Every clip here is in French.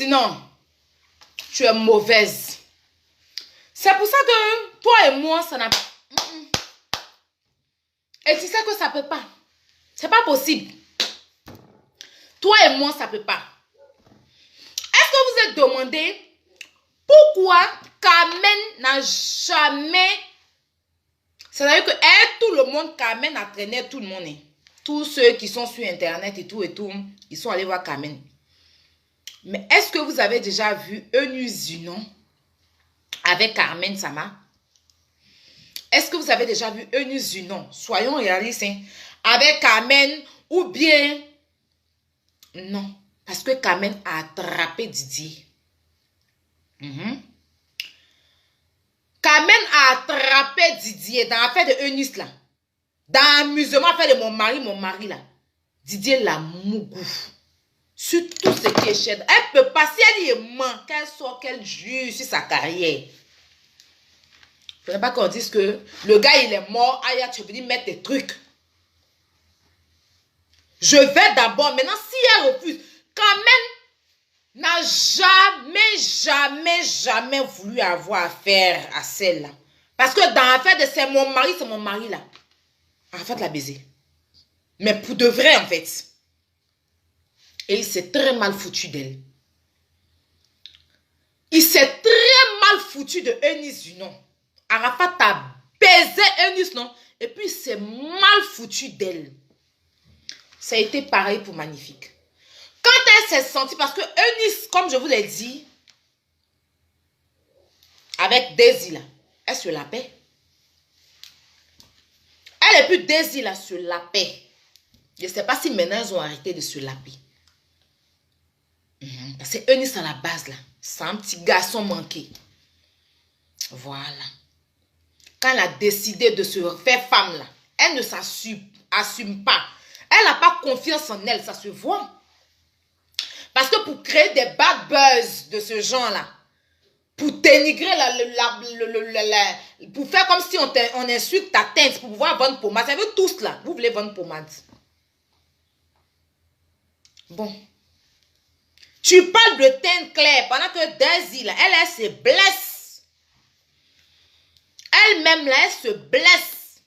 Eunice, non. Tu es mauvaise. C'est pour ça que toi et moi, ça n'a pas... Et tu sais que ça ne peut pas. C'est pas possible. Toi et moi, ça ne peut pas. Est-ce que vous êtes demandé pourquoi Carmen n'a jamais... C'est-à-dire que elle, tout le monde, Carmen a traîné tout le monde. Hein. Tous ceux qui sont sur Internet et tout, ils sont allés voir Carmen. Mais est-ce que vous avez déjà vu Eunice Zunon avec Carmen Sama? Est-ce que vous avez déjà vu Eunice Zunon? Soyons réalistes. Hein, avec Carmen ou bien... Non. Parce que Carmen a attrapé Didier. Carmen a attrapé Didier dans l'affaire de Eunice là. Dans l'amusement affaire de mon mari là. Didier l'a mougou. Sur tout ce qui est cher. Elle peut pas, si elle y ment, qu'elle sort, qu'elle juge sur sa carrière. Il ne faut pas qu'on dise que le gars il est mort, Aya, tu veux dire mettre des trucs. Je vais d'abord, maintenant si elle refuse, Carmen n'a jamais voulu avoir affaire à celle-là. Parce que dans l'affaire de c'est mon mari là. En fait, la baiser. Mais pour de vrai, en fait. Et il s'est très mal foutu d'elle. Il s'est très mal foutu de Eunice Zunon. Arafat a baisé Eunice, non? Et puis il s'est mal foutu d'elle. Ça a été pareil pour Magnifique. Quand elle s'est sentie, parce que Eunice, comme je vous l'ai dit, avec Daisy là, elle se la paie. Elle et puis Daisy là se la paie. Je ne sais pas si maintenant ils ont arrêté de se laper. Parce que Eunice à la base là, c'est un petit garçon manqué. Voilà. Quand elle a décidé de se faire femme là, elle ne s'assume pas. Elle n'a pas confiance en elle, ça se voit. Parce que pour créer des bad buzz de ce genre-là, pour dénigrer, pour faire comme si on insulte ta teinte, pour pouvoir vendre pommade. Vous savez tous là, vous voulez vendre pommade. Bon. Tu parles de teinte claire pendant que Daisy, là, elle se blesse. Elle-même, là, elle se blesse.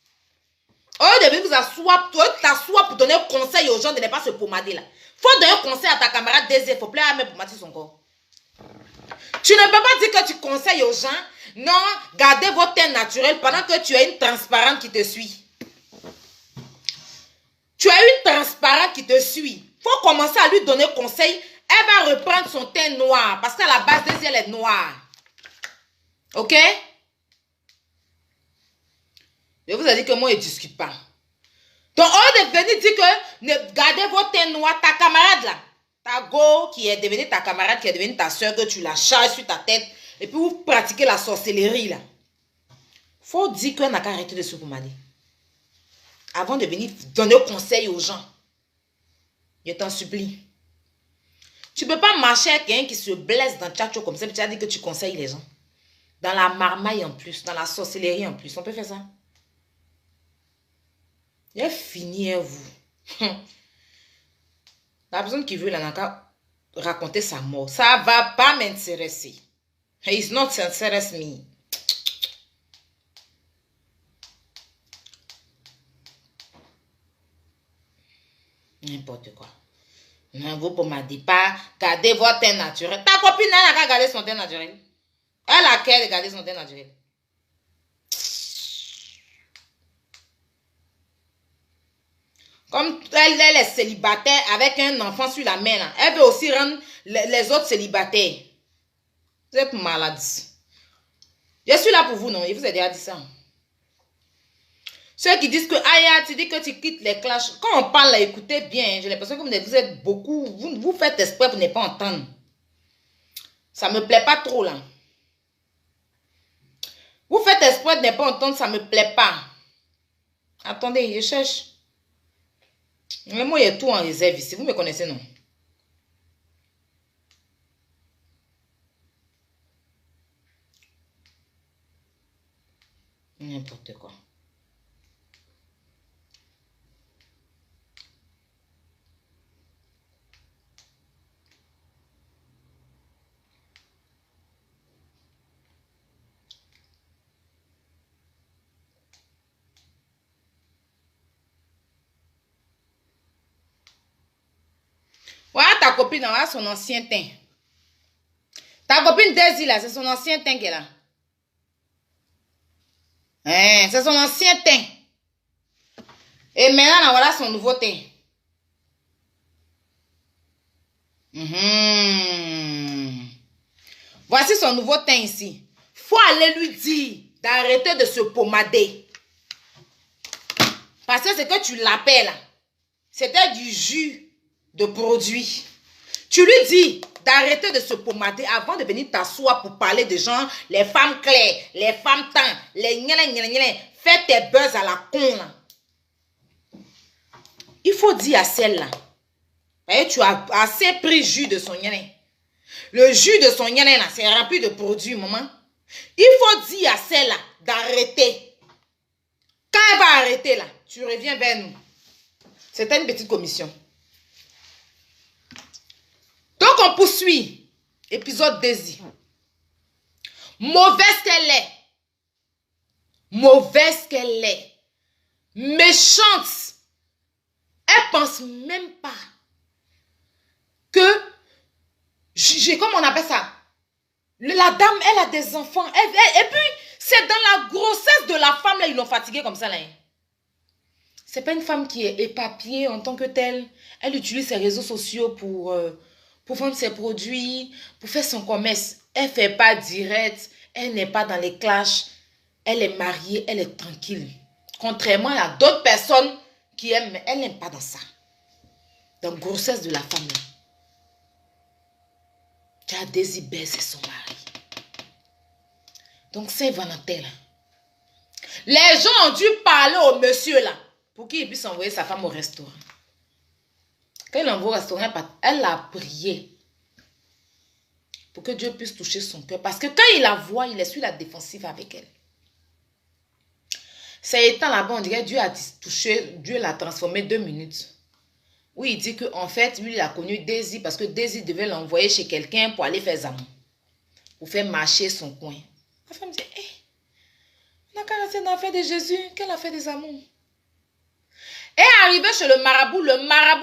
Au lieu de vous asseoir, tu t'assois pour donner conseil aux gens de ne pas se pommader, là. Faut donner un conseil à ta camarade Daisy, il faut plus même pommader son corps. Tu ne peux pas dire que tu conseilles aux gens, non, gardez votre teint naturel pendant que tu as une transparente qui te suit. Tu as une transparente qui te suit. Il faut commencer à lui donner conseil. Elle va reprendre son teint noir. Parce qu'à la base, Daisy, elle est noire. Ok? Je vous ai dit que moi, je ne discute pas. Donc, on est venu dire que gardez votre teint noir. Ta camarade là, ta go qui est devenue ta camarade, qui est devenue ta soeur, que tu la charges sur ta tête. Et puis, vous pratiquez la sorcellerie là. Faut dire qu'on n'a qu'à arrêter de se pommader. Avant de venir donner conseil aux gens. Je t'en supplie. Tu ne peux pas marcher avec quelqu'un qui se blesse dans le tchatcho comme ça, puis tu as dit que tu conseilles les gens. Dans la marmaille en plus, dans la sorcellerie en plus. On peut faire ça. J'ai fini, hein, vous. La personne qui veut, là, n'a qu'à raconter sa mort. Ça ne va pas m'intéresser. It's not interest me. N'importe quoi. Vous pommadez pas, gardez votre teint naturel. Ta copine, elle n'a qu'à garder son teint naturel. Elle a qu'à garder son teint naturel. Comme elle est célibataire avec un enfant sur la main, là, elle veut aussi rendre les autres célibataires. Vous êtes malade. Je suis là pour vous, non? Je vous ai déjà dit ça. Ceux qui disent que, Aya, tu dis que tu quittes les clashs. Quand on parle là, écoutez bien. J'ai l'impression que vous êtes beaucoup. Vous faites exprès pour ne pas entendre. Ça ne me plaît pas trop là. Vous faites exprès de ne pas entendre, ça ne me plaît pas. Attendez, je cherche. Mais moi, il y a tout en réserve ici. Vous me connaissez, non? N'importe quoi. copine, on a son ancien teint. Ta copine Daisy, là, c'est son ancien teint qu'elle a. Hein, c'est son ancien teint. Et maintenant, voilà son nouveau teint. Voici son nouveau teint ici. Faut aller lui dire d'arrêter de se pommader. Parce que ce que tu l'appelles, c'était du jus de produit. Tu lui dis d'arrêter de se pommader avant de venir t'asseoir pour parler de gens, les femmes claires, les femmes tans, les gna. Fais tes buzz à la con là. Il faut dire à celle-là. Tu as assez pris jus de son gna. Le jus de son gna là, c'est rempli de produits, maman. Il faut dire à celle-là d'arrêter. Quand elle va arrêter là, tu reviens vers nous. C'était une petite commission. Donc on poursuit. Épisode Daisy. Mauvaise qu'elle est. Mauvaise qu'elle est. Méchante. Elle pense même pas que, comment on appelle ça? La dame, elle a des enfants. Et puis, c'est dans la grossesse de la femme, là, ils l'ont fatiguée comme ça, là. C'est pas une femme qui est éparpillée en tant que telle. Elle utilise ses réseaux sociaux pour vendre ses produits, pour faire son commerce. Elle fait pas direct. Elle n'est pas dans les clashs. Elle est mariée, elle est tranquille. Contrairement à d'autres personnes qui aiment, mais elle n'aime pas dans ça. Dans la grossesse de la femme, là. Tu as Daisy c'est son mari. Donc, Saint-Valentin, là. Les gens ont dû parler au monsieur, là, pour qu'il puisse envoyer sa femme au restaurant. Quand il envoie au restaurant, elle a prié pour que Dieu puisse toucher son cœur. Parce que quand il la voit, il est sur la défensive avec elle. C'est étant là-bas, on dirait Dieu a touché, Dieu l'a transformé 2 minutes. Oui, il dit qu'en fait, lui, il a connu Daisy parce que Daisy devait l'envoyer chez quelqu'un pour aller faire zamour. Pour faire marcher son coin. La femme dit, on a qu'à rester dans l'affaire de Jésus. Quelle affaire des amours? Et arrivé chez le marabout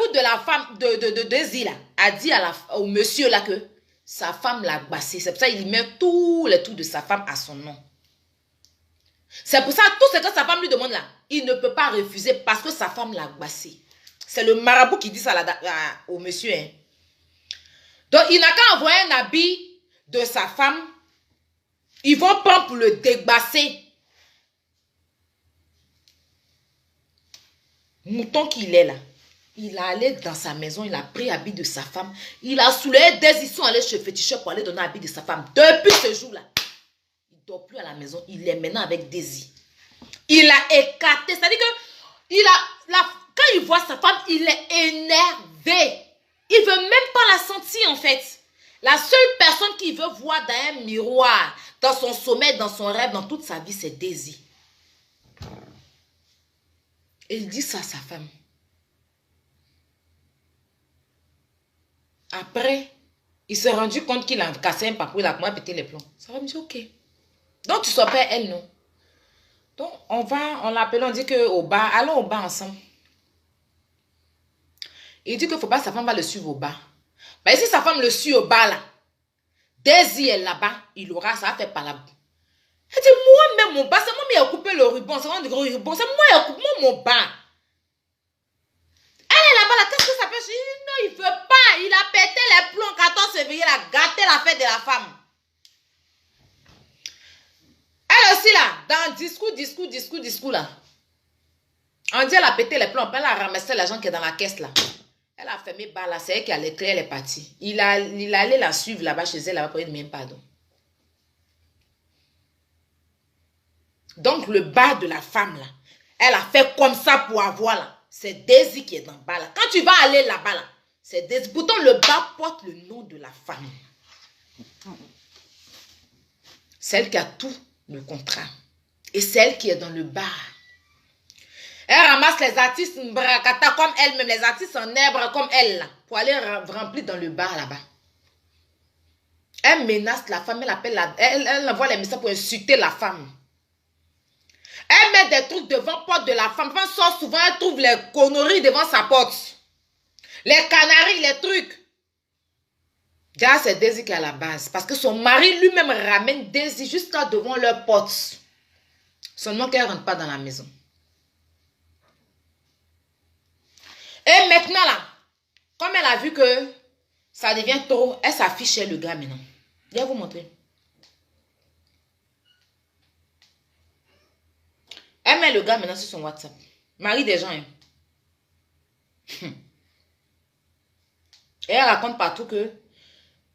de la femme de Daisy là, a dit au monsieur là que sa femme l'a bassé. C'est pour ça qu'il met tous les trucs de sa femme à son nom. C'est pour ça tout ce que sa femme lui demande là, il ne peut pas refuser parce que sa femme l'a bassé. C'est le marabout qui dit ça au monsieur. Hein. Donc il n'a qu'à envoyer un habit de sa femme. Ils vont prendre pour le débasser. Mouton qu'il est là. Il a allé dans sa maison, il a pris l'habit de sa femme. Il a soulevé ils sont allés chez féticheur pour aller donner l'habit de sa femme. Depuis ce jour-là, il ne dort plus à la maison. Il est maintenant avec Daisy. Il a écarté. C'est-à-dire que quand il voit sa femme, il est énervé. Il ne veut même pas la sentir en fait. La seule personne qu'il veut voir dans un miroir, dans son sommeil, dans son rêve, dans toute sa vie, c'est Daisy. Et il dit ça à sa femme. Après, il s'est rendu compte qu'il a cassé un papier, il a comment péter les plombs. Ça va me dire, ok. Donc, tu sois pas elle, non? Donc, on l'appelle, on dit que au bar, allons au bar ensemble. Il dit que faut pas, sa femme va le suivre au bar. Mais si sa femme le suit au bar, là, Daisy est là-bas, il aura, ça va faire palabre. Elle dit, moi-même, mon bar, c'est moi qui ai coupé le ruban, c'est moi qui ai coupé le ruban, c'est moi qui ai coupé mon bar. Elle est là-bas, là, qu'est-ce que ça peut faire? Non, il ne veut pas, il a pété les plombs 14 février, il a gâté la fête de la femme. Elle aussi, là, dans discours, là. On dit, elle a pété les plombs, elle a ramassé l'argent qui est dans la caisse, là. Elle a fermé bar, là, c'est elle qui a les clés, elle est partie. Il allait la suivre là-bas chez elle, là-bas, pour lui demander pardon. Donc, le bar de la femme, là, elle a fait comme ça pour avoir, là. C'est Daisy qui est dans le bar, là. Quand tu vas aller là-bas, là, c'est Daisy. Pourtant, le bar porte le nom de la femme. Celle qui a tout le contrat. Et celle qui est dans le bar. Elle ramasse les artistes brakata comme elle-même, les artistes en herbe comme elle, là, pour aller remplir dans le bar, là-bas. Elle menace la femme, elle envoie les messages pour insulter la femme. Elle met des trucs devant la porte de la femme. La femme sort souvent, elle trouve les conneries devant sa porte. Les canaris, les trucs. Déjà, c'est Daisy qui est à la base. Parce que son mari lui-même ramène Daisy jusqu'à devant leur porte. Seulement qu'elle ne rentre pas dans la maison. Et maintenant là, comme elle a vu que ça devient trop, elle s'affiche chez le gars maintenant. Je vais vous montrer. Elle met le gars maintenant sur son WhatsApp. Mari des gens. Hein. Et elle raconte partout que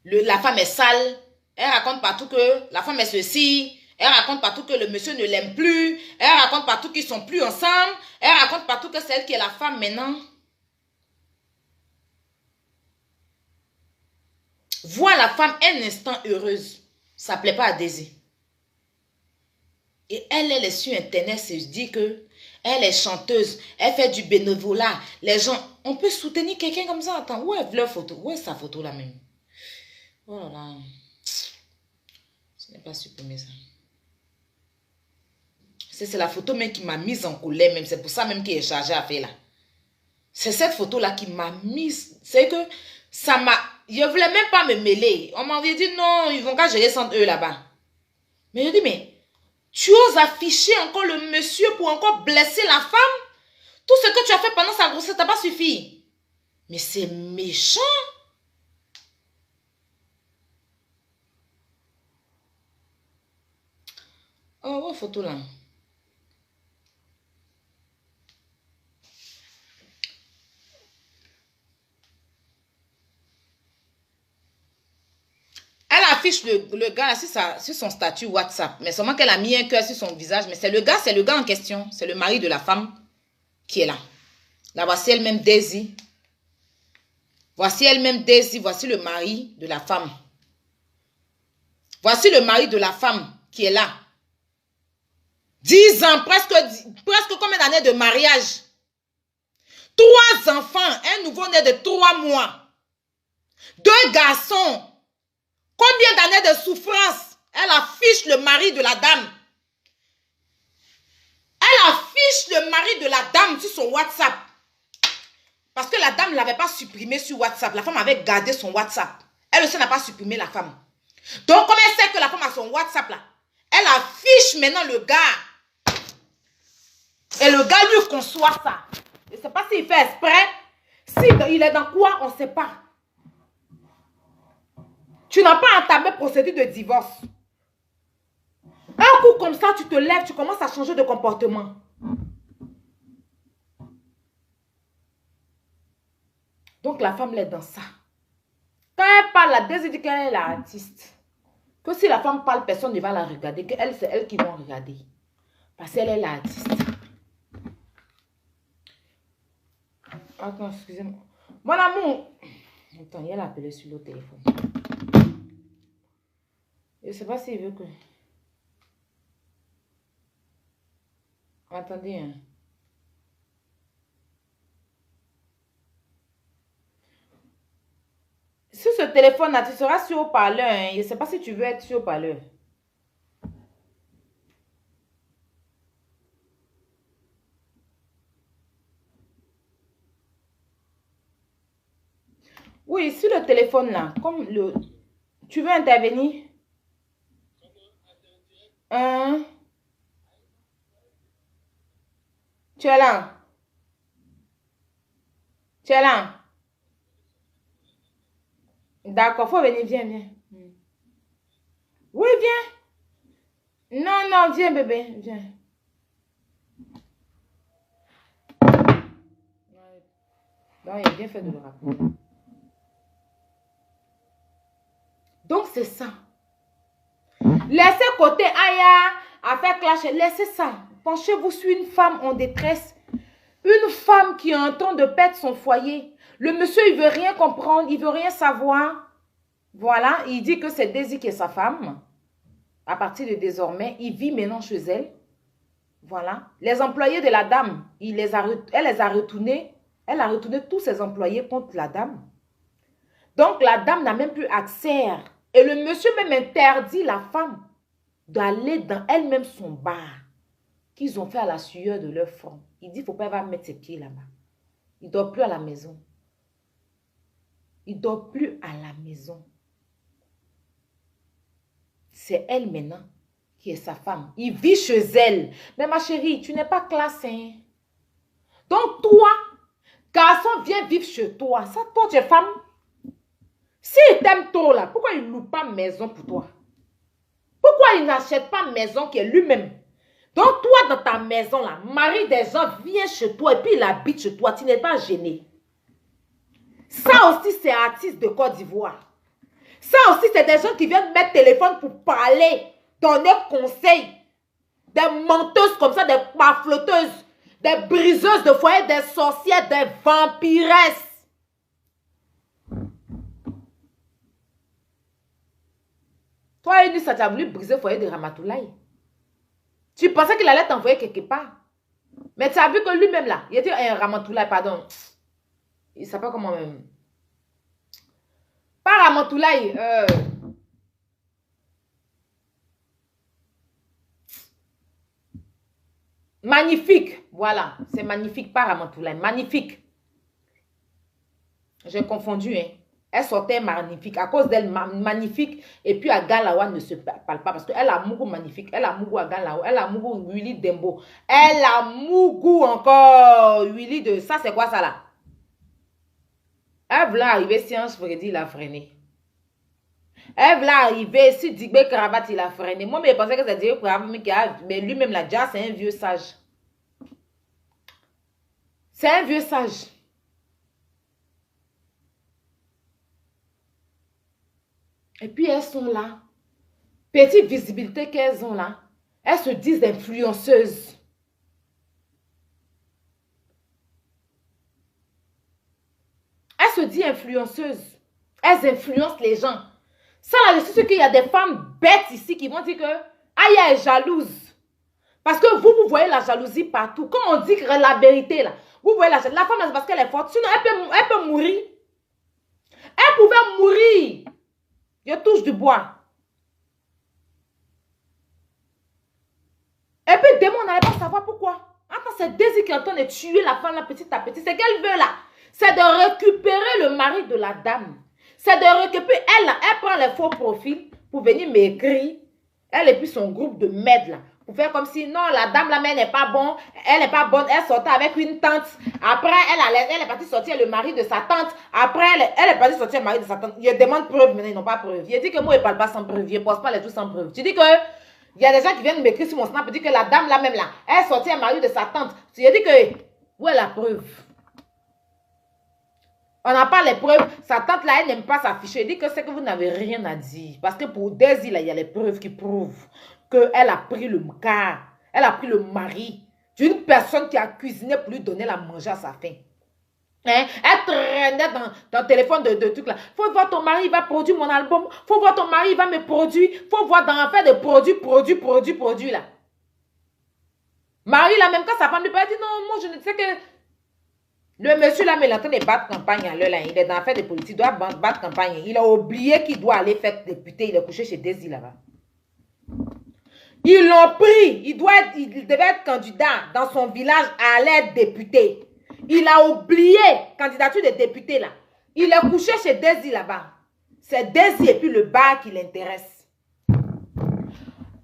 la femme est sale. Elle raconte partout que la femme est ceci. Elle raconte partout que le monsieur ne l'aime plus. Elle raconte partout qu'ils ne sont plus ensemble. Elle raconte partout que c'est elle qui est la femme maintenant. Voir la femme un instant heureuse, ça ne plaît pas à Daisy. Et elle est sur Internet, se dit que elle est chanteuse, elle fait du bénévolat. Les gens, on peut soutenir quelqu'un comme ça. Attends, où est leur photo? Où est sa photo là même? Oh là là. Je n'ai pas supprimé ça. C'est la photo même qui m'a mise en colère même. C'est pour ça même qu'il est chargé à faire là. C'est cette photo là qui m'a mise. C'est que ça m'a... Je ne voulais même pas me mêler. On m'avait dit non, ils vont qu'à gérer sans eux là-bas. Mais je dis mais... Tu oses afficher encore le monsieur pour encore blesser la femme? Tout ce que tu as fait pendant sa grossesse, ça n'a pas suffi. Mais c'est méchant. Oh, votre photo là. Elle affiche le gars sur son statut WhatsApp. Mais seulement qu'elle a mis un cœur sur son visage. Mais c'est le gars en question. C'est le mari de la femme qui est là. Là, voici elle-même Daisy. Voici elle-même Daisy. Voici le mari de la femme. Voici le mari de la femme qui est là. 10 ans, presque combien d'années de mariage? 3 enfants, un nouveau-né de 3 mois. 2 garçons. Combien d'années de souffrance? Elle affiche le mari de la dame. Elle affiche le mari de la dame sur son WhatsApp. Parce que la dame ne l'avait pas supprimé sur WhatsApp. La femme avait gardé son WhatsApp. Elle aussi n'a pas supprimé la femme. Donc, comme elle sait que la femme a son WhatsApp là, elle affiche maintenant le gars. Et le gars lui conçoit ça. Je ne sais pas s'il fait exprès. S'il est dans quoi, on ne sait pas. Tu n'as pas entamé procédure de divorce. Un coup comme ça, tu te lèves, tu commences à changer de comportement. Donc la femme est dans ça. Quand elle parle, la Daisy dit qu'elle est l'artiste. Que si la femme parle, personne ne va la regarder. Que elle, c'est elle qui va regarder. Parce qu'elle est l'artiste. Attends, excusez-moi. Mon amour. Attends, il a appelé sur le téléphone. Je ne sais pas s'il veut que... Attendez, hein. Sur ce téléphone-là, tu seras sur haut-parleur. Hein. Je ne sais pas si tu veux être sur haut-parleur. Oui, sur le téléphone-là, comme le... Tu veux intervenir? Hein? Tu es là? Tu es là? D'accord, faut venir, viens, viens. Oui, viens. Non, non, viens, bébé, viens. Non, il a bien fait de le rappeler. Donc, c'est ça. Laissez côté Aya à faire clasher. Laissez ça. Penchez-vous sur une femme en détresse. Une femme qui est en train de perdre son foyer. Le monsieur, il ne veut rien comprendre. Il ne veut rien savoir. Voilà. Il dit que c'est Daisy qui est sa femme. À partir de désormais, il vit maintenant chez elle. Voilà. Les employés de la dame, elle les a retournés. Elle a retourné tous ses employés contre la dame. Donc, la dame n'a même plus accès. Et le monsieur même interdit la femme d'aller dans elle-même son bar qu'ils ont fait à la sueur de leur front. Il dit, il ne faut pas avoir mettre ses pieds là-bas. Il ne dort plus à la maison. Il ne dort plus à la maison. c'est elle maintenant qui est sa femme. Il vit chez elle. Mais ma chérie, tu n'es pas classe, hein? Donc toi, garçon, viens vivre chez toi. Ça, toi, tu es femme. S'il t'aime trop là, pourquoi il ne loue pas maison pour toi? Pourquoi il n'achète pas maison qui est lui-même? Donc toi, dans ta maison là, mari des gens vient chez toi et puis il habite chez toi. Tu n'es pas gêné. Ça aussi, c'est artiste de Côte d'Ivoire. Ça aussi, c'est des gens qui viennent mettre téléphone pour parler, donner conseil. Des menteuses comme ça, des parfloteuses, des briseuses de foyer, des sorcières, des vampiresses. Toi, Eunice, ça t'a voulu briser le foyer de Ramatoulaye. Tu pensais qu'il allait t'envoyer quelque part. Mais tu as vu que lui-même là, il était un Ramatoulaye, pardon. Il s'appelle comment même? Pas Ramatoulaye. Magnifique. Voilà. C'est magnifique, pas Ramatoulaye. Magnifique. J'ai confondu, hein. Elle sortait magnifique. À cause d'elle, magnifique. Et puis à Galawa ne se parle pas. Parce qu'elle a Mougou magnifique. Elle a Mougou à Galawa. Elle a Mougou Willy Dembo. Elle a Mougou encore. Willy de... Ça, c'est quoi ça là? Elle voulait arriver Science Freddy, il a freiné. Elle voulait arriver si Digbe Cravate, il a freiné. Moi, mais je pensais que c'est Digbe Cravate, mais lui-même là, déjà, c'est un vieux sage. C'est un vieux sage. Et puis elles sont là. Petite visibilité qu'elles ont là. Elles se disent influenceuses. Elles se disent influenceuses. Elles influencent les gens. Ça là, je suis sûre qu'il y a des femmes bêtes ici qui vont dire que Aya est jalouse. Parce que vous voyez la jalousie partout. Quand on dit que la vérité là, vous voyez la femme là, c'est parce qu'elle est forte. Sinon, elle peut mourir. Elle pouvait mourir. Je touche du bois. Et puis, demain, on n'allait pas savoir pourquoi. Attends, c'est Daisy qui est en train de tuer la femme là, petit à petit. C'est qu'elle veut là. C'est de récupérer le mari de la dame. C'est de récupérer. Elle prend les faux profils pour venir m'écrire. Elle et puis son groupe de merde là. Pour faire comme si, non, la dame là, mais elle n'est pas bonne. Elle n'est pas bonne. Elle sortait avec une tante. Après, elle est partie sortir le mari de sa tante. Après, elle est partie sortir le mari de sa tante. Il demande preuve, mais ils n'ont pas preuve. Il dit que moi, il ne parle pas sans preuve. Il ne pose pas les trucs sans preuve. Tu dis que il y a des gens qui viennent m'écrire sur mon snap et dire que la dame là même là, elle sortit un mari de sa tante. Tu dis que, où est la preuve? On n'a pas les preuves. Sa tante là, elle n'aime pas s'afficher. Elle dit que c'est que vous n'avez rien à dire. Parce que pour Daisy là, il y a les preuves qui prouvent qu'elle a pris le car. Elle a pris le mari d'une personne qui a cuisiné pour lui donner la manger à sa faim. Hein? Elle traînait dans le téléphone de trucs là. Faut voir ton mari, il va produire mon album. Faut voir ton mari, il va me produire. Faut voir dans l'affaire de produits là. Marie là, même quand sa femme lui parle, elle dit non, moi je ne sais que... Le monsieur là, mais il est en train de battre campagne à l'heure là. Il est dans l'affaire de politique, il doit battre campagne. Il a oublié qu'il doit aller faire député. Il est couché chez Daisy là-bas. Ils l'ont pris. Il devait être candidat dans son village à l'être député. Il a oublié candidature de député là. Il est couché chez Daisy là-bas. C'est Daisy et puis le bar qui l'intéresse.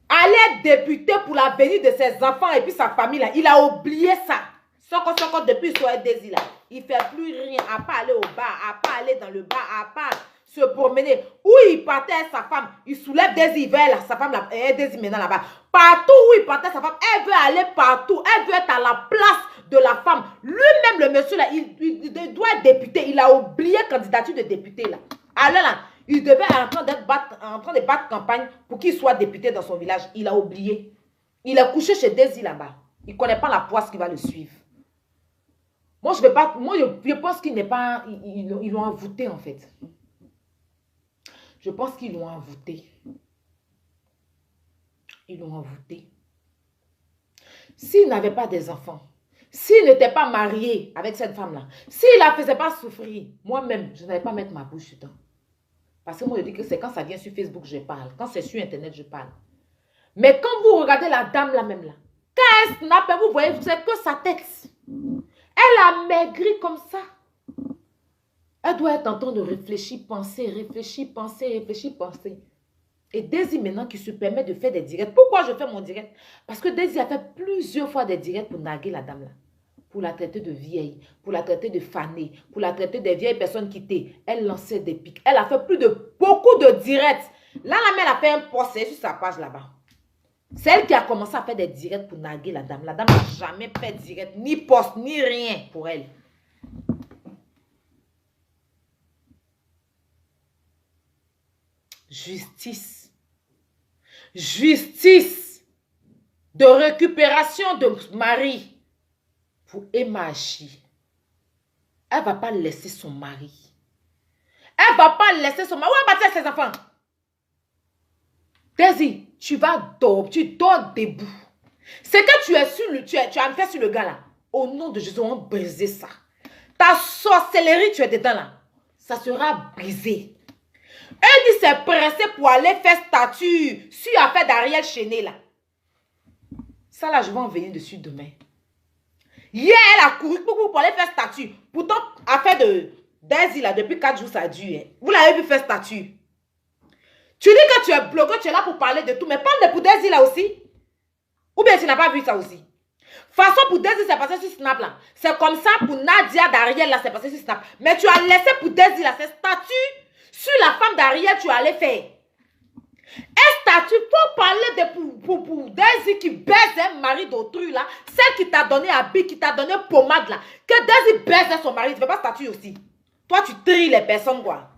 Aller être député pour l'avenir de ses enfants et puis sa famille là. Il a oublié ça. Soko depuis soit Daisy là. Il ne fait plus rien à part aller au bar, à part aller dans le bar, à part se promener. Où il partait avec sa femme, il soulève Daisy vers là, sa femme là, Daisy maintenant là-bas. Partout où il partait sa femme, elle veut aller partout. Elle veut être à la place de la femme. Lui-même le monsieur là, il doit être député. Il a oublié candidature de député là. Alors là, il devait être en train de battre campagne pour qu'il soit député dans son village. Il a oublié. Il est couché chez Daisy là-bas. Il ne connaît pas la poisse qui va le suivre. Moi, je pense qu'il n'est pas... Ils l'ont envoûté, en fait. Je pense qu'ils l'ont envoûté. Ils l'ont envoûté. S'il n'avait pas des enfants, s'il n'était pas marié avec cette femme-là, s'il ne la faisait pas souffrir, moi-même, je n'allais pas mettre ma bouche dedans. Parce que moi, je dis que c'est quand ça vient sur Facebook, je parle. Quand c'est sur Internet, je parle. Mais quand vous regardez la dame là même là, quand elle snap, vous voyez, c'est que sa tête. Elle a maigri comme ça. Elle doit être en train de réfléchir, penser. Et Daisy maintenant qui se permet de faire des directs. Pourquoi je fais mon direct? Parce que Daisy a fait plusieurs fois des directs pour narguer la dame là. Pour la traiter de vieille, pour la traiter de fanée, pour la traiter des vieilles personnes quittées. Elle lançait des pics. Elle a fait beaucoup de directs. Là, la mère a fait un post sur sa page là-bas. C'est elle qui a commencé à faire des directs pour narguer la dame. La dame n'a jamais fait direct, ni post, ni rien pour elle. Justice. Justice de récupération de mari pour Emachi. Elle ne va pas laisser son mari. Elle ne va pas laisser son mari. Où elle va bâtir ses enfants? Daisy, tu dors debout. C'est que tu as fait sur le gars là. Au nom de Jésus, on va briser ça. Ta sorcellerie, tu es dedans là. Ça sera brisé. Elle s'est pressée pour aller faire statut sur l'affaire d'Ariel Chené là. Ça là, je vais en venir dessus demain. Hier, elle a couru pour aller faire statut. Pourtant, affaire de Daisy là, depuis 4 jours, ça a dû. Hein. Vous l'avez vu faire statut. Tu dis que tu es blogueur, tu es là pour parler de tout, mais parle de pour Daisy là aussi. Ou bien tu n'as pas vu ça aussi. Façon pour Daisy, c'est passé sur Snap là. C'est comme ça pour Nadia d'Ariel là, c'est passé sur Snap. Mais tu as laissé pour Daisy là, c'est statut sur la femme d'Ariel, tu allais faire. Un statut pour parler de pour Daisy qui baise un mari d'autrui là. Celle qui t'a donné habit, qui t'a donné pommade là. Que Daisy baise son mari, tu ne fais pas statut aussi. Toi, tu tries les personnes quoi.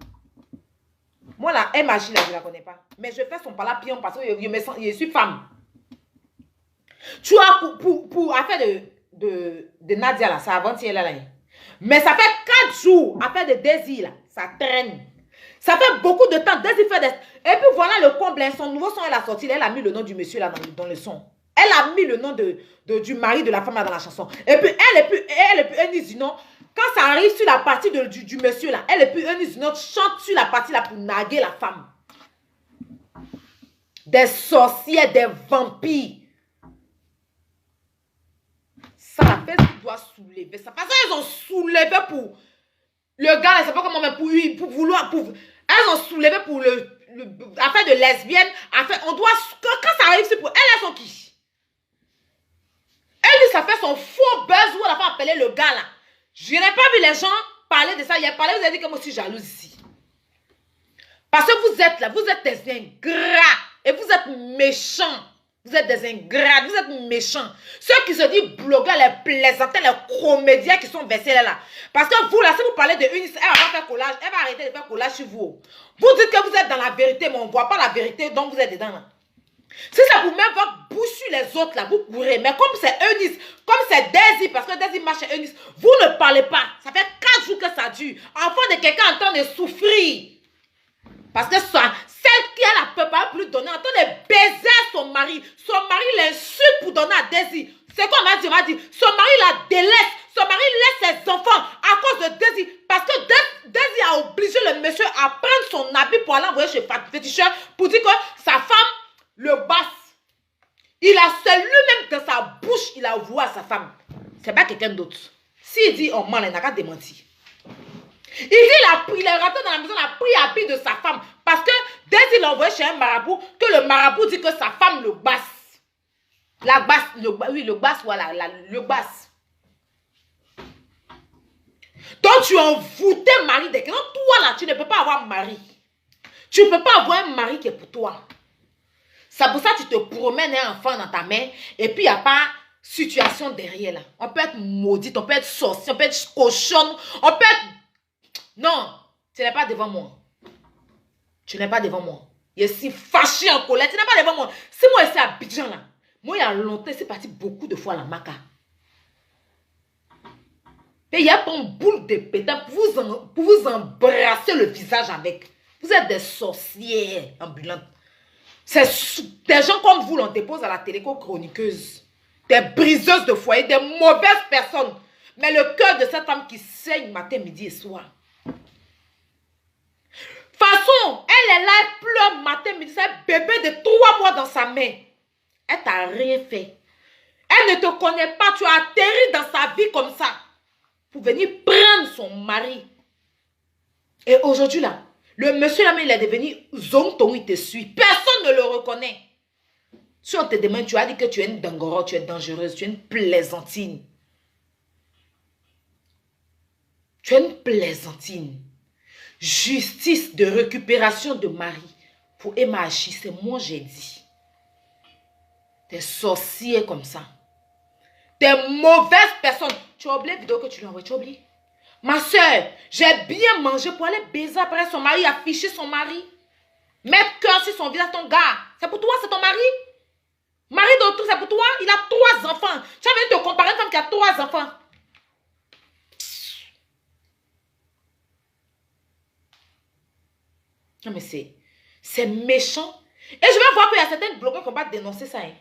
Moi, la MH, là, je ne la connais pas. Mais je fais son palapion parce que je suis femme. Tu as pour affaire de Nadia, là, ça avant-hier, là. Mais ça fait 4 jours, affaire de Daisy, là, ça traîne. Ça fait beaucoup de temps, Daisy fait des... Et puis voilà le comble, son nouveau son, elle a sorti, elle a mis le nom du monsieur, là, dans le son. Elle a mis le nom du mari de la femme, là, dans la chanson. Et puis, elle dit non. Quand ça arrive sur la partie du monsieur là, elle et puis une autre chante sur la partie là pour narguer la femme. Des sorcières, des vampires. Ça la fait qu'il doit soulever. Ça parce qu'elles ont soulevé pour le gars, c'est pas comment même pour vouloir. Elles ont soulevé pour affaire de lesbienne. On doit, quand ça arrive, c'est pour elles sont qui? Elle dit ça fait son faux buzz où elle a fait appeler le gars là. Je n'ai pas vu les gens parler de ça. Il y a parlé, vous avez dit que moi je suis jalouse ici. Parce que vous êtes là, vous êtes des ingrats. Et vous êtes méchants. Vous êtes des ingrats, vous êtes méchants. Ceux qui se disent blogueurs, les plaisantins, les comédiens qui sont versés là. Parce que vous là, si vous parlez de une, elle va pas faire collage, elle va arrêter de faire collage sur vous. Vous dites que vous êtes dans la vérité, mais on ne voit pas la vérité, donc vous êtes dedans là. Si ça vous met votre bouche sur les autres là, vous courez. Mais comme c'est Eunice, comme c'est Daisy, parce que Daisy marche chez Eunice, vous ne parlez pas. Ça fait 4 jours que ça dure. Enfant de quelqu'un en train de souffrir. Parce que ça, celle qui a la peur pas plus donner, en train de baiser son mari. Son mari l'insulte pour donner à Daisy. C'est quoi on m'a dit, son mari la délaisse. Son mari laisse ses enfants à cause de Daisy. Parce que Daisy a obligé le monsieur à prendre son habit pour aller envoyer chez féticheur pour dire que sa femme le basse. Il a seul lui-même dans sa bouche, il a avoué à sa femme. C'est pas quelqu'un d'autre. S'il dit, oh man, il n'a qu'à démentir. Il dit, il est rentré dans la maison, il a pris habit de sa femme. Parce que dès qu'il l'a envoyé chez un marabout, que le marabout dit que sa femme le basse. La basse, le basse, voilà, le basse. Donc tu as envoûté mari de quelqu'un. Toi là, tu ne peux pas avoir mari. Tu ne peux pas avoir un mari qui est pour toi. C'est pour ça que tu te promènes un enfant dans ta main et puis il n'y a pas situation derrière là. On peut être maudite, on peut être sorcière, on peut être cochonne, on peut être... Non, tu n'es pas devant moi. Tu n'es pas devant moi. Je suis fâchée en colère, tu n'es pas devant moi. Si moi je suis à Abidjan là, moi il y a longtemps, c'est parti beaucoup de fois à la Maca. Et il y a ton boule de pétard pour vous embrasser le visage avec. Vous êtes des sorcières ambulantes. C'est des gens comme vous, l'on dépose à la téléco-chroniqueuse. Des briseuses de foyer, des mauvaises personnes. Mais le cœur de cette femme qui saigne matin, midi et soir. De toute façon, elle est là, elle pleure matin, midi, c'est un bébé de 3 mois dans sa main. Elle t'a rien fait. Elle ne te connaît pas, tu as atterri dans sa vie comme ça. Pour venir prendre son mari. Et aujourd'hui là, le monsieur là, il est devenu zonton, il te suit. Personne me le reconnais. Si on te demande, tu as dit que tu es une dangoro, tu es dangereuse, tu es une plaisantine. Tu es une plaisantine. Justice de récupération de mari pour Emma Hachi, c'est moi j'ai dit. T'es sorcier comme ça. T'es mauvaise personne. Tu as oublié la vidéo que tu lui as envoyée, tu as oublié. Ma soeur, j'ai bien mangé pour aller baiser après son mari, afficher son mari. Mettre cœur sur son visage, ton gars. C'est pour toi, c'est ton mari. Mari d'autrui, c'est pour toi. Il a 3 enfants. Tu as envie de te comparer à une femme qui a 3 enfants. Non, mais c'est méchant. Et je vais voir qu'il y a certains blogueurs qui vont pas dénoncer ça. Hein.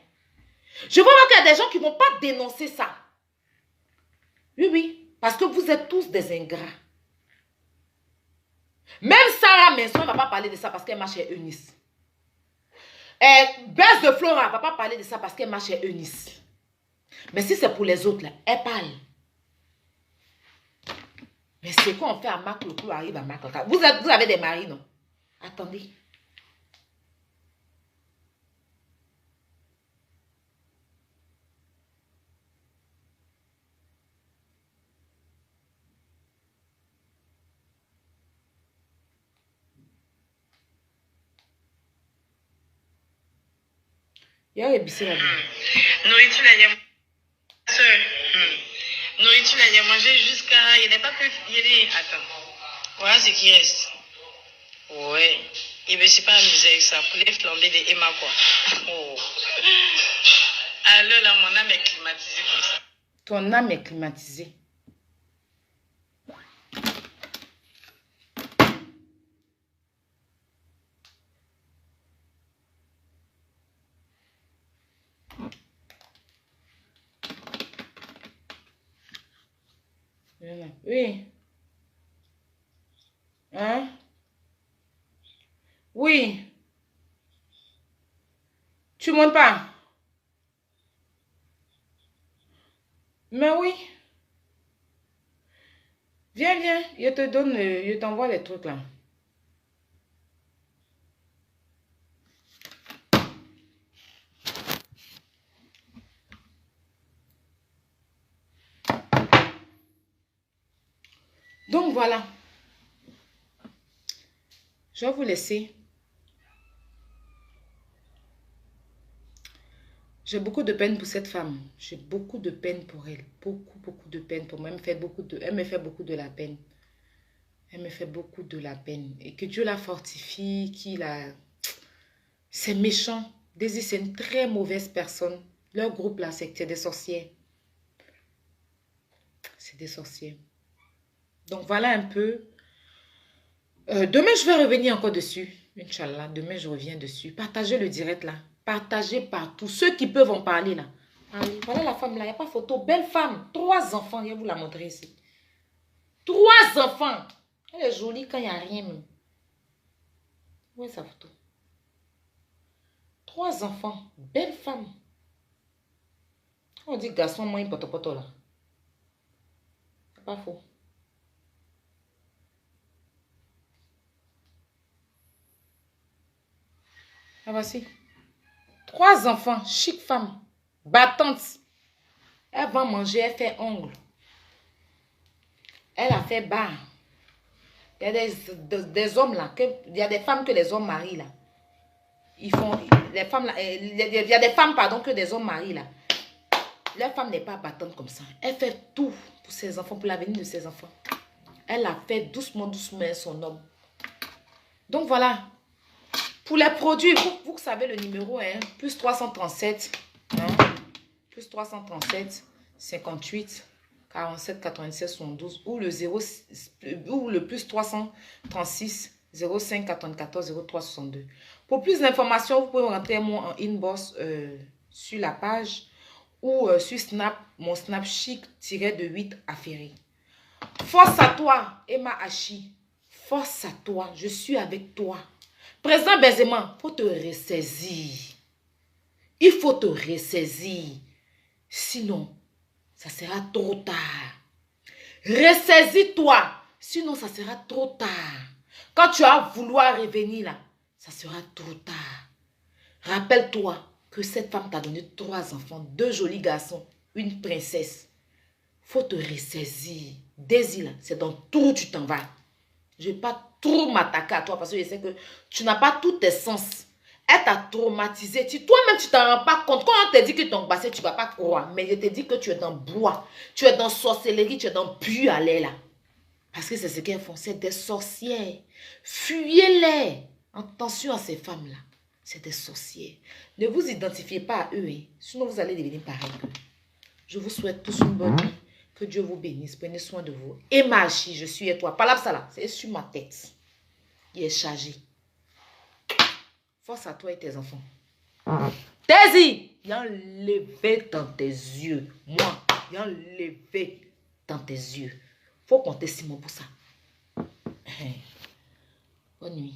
Je vais voir qu'il y a des gens qui ne vont pas dénoncer ça. Oui, oui. Parce que vous êtes tous des ingrats. Même Sarah Manson ne va pas parler de ça parce qu'elle marche chez Eunice. Bess de Flora ne va pas parler de ça parce qu'elle marche chez Eunice. Mais si c'est pour les autres, là, elle parle. Mais c'est quoi on fait à Marc Leclou arrive à Marc Leclou. Vous avez des maris, non? Attendez. Il y a ébissé là-dedans. Nourriture, nourriture, il a mangé jusqu'à... Il n'est pas pu... Attends. Voilà ce qui reste. Ouais. Il ne s'est pas amusé avec ça. Pour les flambés de Emma, quoi. Oh. Alors là, mon âme est climatisée comme ça. Ton âme est climatisée. Oui. Hein? Oui. Tu montes pas? Mais oui. Viens, viens. Je te donne, je t'envoie les trucs là. Donc voilà. Je vais vous laisser. J'ai beaucoup de peine pour cette femme. J'ai beaucoup de peine pour elle. Beaucoup, beaucoup de peine pour moi. Elle me fait beaucoup de la peine. Elle me fait beaucoup de la peine. Et que Dieu la fortifie, qu'il a... C'est méchant. Daisy, c'est une très mauvaise personne. Leur groupe là, c'est des sorcières. C'est des sorcières. Donc voilà un peu. Demain, je vais revenir encore dessus. Inch'Allah, demain, je reviens dessus. Partagez le direct là. Partagez partout. Ceux qui peuvent en parler là. Allez, voilà la femme là. Il n'y a pas photo. Belle femme. 3 enfants. Je vais vous la montrer ici. 3 enfants. Elle est jolie quand il n'y a rien même. Où est sa photo? 3 enfants. Belle femme. On dit garçon, moi, il poto là. C'est pas faux. Ah, voici. 3 enfants, chic femme, battante. Elle va manger, elle fait ongle. Elle a fait bar. Il y a des hommes là, il y a des femmes que les hommes marient là. Ils font, les femmes là, il y a des femmes, pardon, que des hommes marient là. La femme n'est pas battante comme ça. Elle fait tout pour ses enfants, pour l'avenir de ses enfants. Elle a fait doucement, doucement son homme. Donc voilà. Pour les produits, vous savez le numéro, hein, plus 337, hein, plus 337, 58, 47, 96, 72, ou le plus 336, 05, 94, 03, 62. Pour plus d'informations, vous pouvez rentrer moi en inbox sur la page ou sur Snap, mon Snap chic-de-8 affairé. Force à toi, Emma Hachi. Force à toi, je suis avec toi. Président Benzema, il faut te ressaisir. Il faut te ressaisir. Sinon, ça sera trop tard. Ressaisis-toi. Sinon, ça sera trop tard. Quand tu vas vouloir revenir là, ça sera trop tard. Rappelle-toi que cette femme t'a donné 3 enfants, 2 jolis garçons, une princesse. Faut te ressaisir. Daisy, là, c'est dans tout où tu t'en vas. Je ne vais pas trop m'attaquer à toi parce que je sais que tu n'as pas tous tes sens. Elle t'a traumatisé. Toi-même, tu ne t'en rends pas compte. Quand on te dit que ton passé, tu ne vas pas croire. Mais je te dis que tu es dans bois. Tu es dans sorcellerie. Tu es dans pu aller là. Parce que c'est ce qu'elles font. C'est des sorcières. Fuyez-les. Attention à ces femmes-là. C'est des sorcières. Ne vous identifiez pas à eux. Hein. Sinon, vous allez devenir pareil qu'eux. Je vous souhaite tous une bonne nuit. Que Dieu vous bénisse. Prenez soin de vous. Et Machi, je suis et toi. Palab ça là. C'est sur ma tête. Il est chargé. Force à toi et tes enfants. Daisy, il y a un levé dans tes yeux. Moi, il y a un levé dans tes yeux. Faut compter Simon pour ça. Bonne nuit.